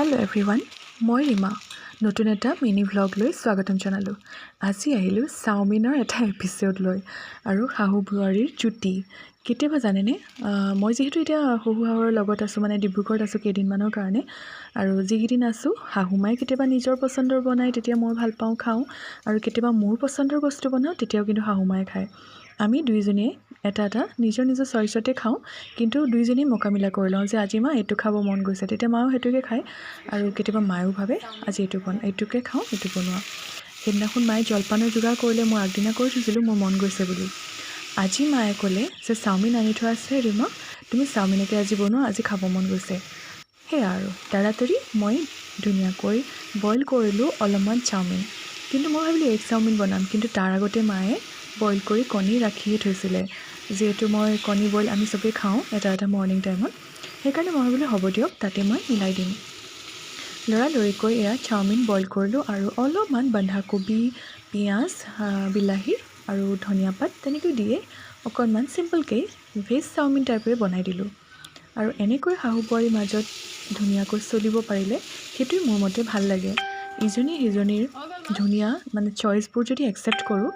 Hello' everyone, মই ৰীমা নতুন এটা মিনি ভ্লগ লৈ স্বাগতম জনালোঁ। আজি আহিলোঁ চাওমিনৰ এটা এপিছ'ড লৈ আৰু শাহু বোৱাৰীৰ জুতি। কেতিয়াবা জানেনে, মই যিহেতু এতিয়া শহু শাহুৰ লগত আছোঁ, মানে ডিব্ৰুগড়ত আছোঁ কেইদিনমানৰ কাৰণে, আৰু যিকেইদিন আছোঁ শাহুমাই কেতিয়াবা নিজৰ পচন্দৰ বনায়, তেতিয়া মই ভাল পাওঁ খাওঁ, আৰু কেতিয়াবা মোৰ পচন্দৰ বস্তু বনাওঁ, তেতিয়াও কিন্তু শাহুমাই খায়। আমি দুইজনীয়ে এটা নিজৰ চইচতে খাওঁ, কিন্তু দুইজনীয়ে মোকামিলা কৰি লওঁ যে আজি মা এইটো খাব মন গৈছে, তেতিয়া মাও সেইটোকে খায়। আৰু কেতিয়াবা মায়েও ভাবে আজি এইটোকে খাওঁ, এইটো বনোৱা। সেইদিনাখন মায়ে জলপানৰ যোগাৰ কৰিলে, মই আগদিনা কৰি থৈছিলোঁ মোৰ মন গৈছে বুলি। আজি মায়ে ক'লে যে চাওমিন আনি থোৱা আছে ৰীমা, তুমি চাওমিনকে আজি বনোৱা, আজি খাব মন গৈছে। সেয়া আৰু তাড়াতাড়ি মই ধুনীয়াকৈ বইল কৰিলোঁ অলপমান চাওমিন, কিন্তু মই ভাবিলোঁ এগ চাওমিন বনাম, কিন্তু তাৰ আগতে মায়ে বইল কৰি কণী ৰাখিয়ে থৈছিলে। যিহেতু মই কণী বইল আমি চবেই খাওঁ এটা মৰ্ণিং টাইমত, সেইকাৰণে মই ভাবিলোঁ হ'ব দিয়ক, তাতে মই মিলাই দিম। লৰালৰিকৈ এয়া চাওমিন বইল কৰিলোঁ আৰু অলপমান বন্ধাকবি, পিঁয়াজ, বিলাহী আৰু ধনিয়া পাত তেনেকৈ দিয়ে অকণমান চিম্পলকৈ ভেজ চাওমিন টাইপে বনাই দিলোঁ। আৰু এনেকৈ শাহু বোৱাৰীৰ মাজত ধুনীয়াকৈ চলিব পাৰিলে সেইটোৱে মোৰ মতে ভাল লাগে। ইজনীয়ে সিজনীৰ ধুনীয়া চইচবোৰ যদি একচেপ্ট কৰোঁ,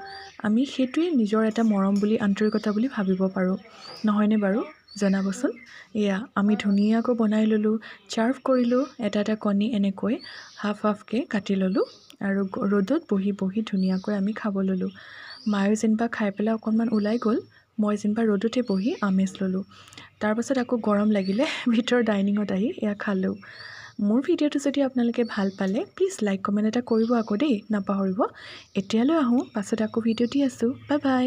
আমি সেইটোৱে নিজৰ এটা মৰম বুলি, আন্তৰিকতা বুলি ভাবিব পাৰোঁ, নহয়নে বাৰু? জনাবচোন। এয়া আমি ধুনীয়াকৈ বনাই ল'লোঁ, চাৰ্ভ কৰিলোঁ। এটা কণী এনেকৈ হাফকৈ কাটি ল'লোঁ আৰু ৰ'দত বহি ধুনীয়াকৈ আমি খাব ল'লোঁ। মায়ে যেনিবা খাই পেলাই অকণমান ওলাই গ'ল, মই যেনিবা ৰ'দতে বহি আমেজ ল'লোঁ। তাৰপাছত আকৌ গৰম লাগিলে ভিতৰৰ ডাইনিঙত আহি এয়া খালোঁ। মোৰ ভিডিঅ'টো যদি আপোনালোকে ভাল পালে প্লিজ লাইক কমেণ্ট এটা কৰিব আকৌ দেই, নাপাহৰিব। এতিয়ালৈ আহোঁ, পাছত আকৌ ভিডিঅ' দি আছোঁ। Bye bye.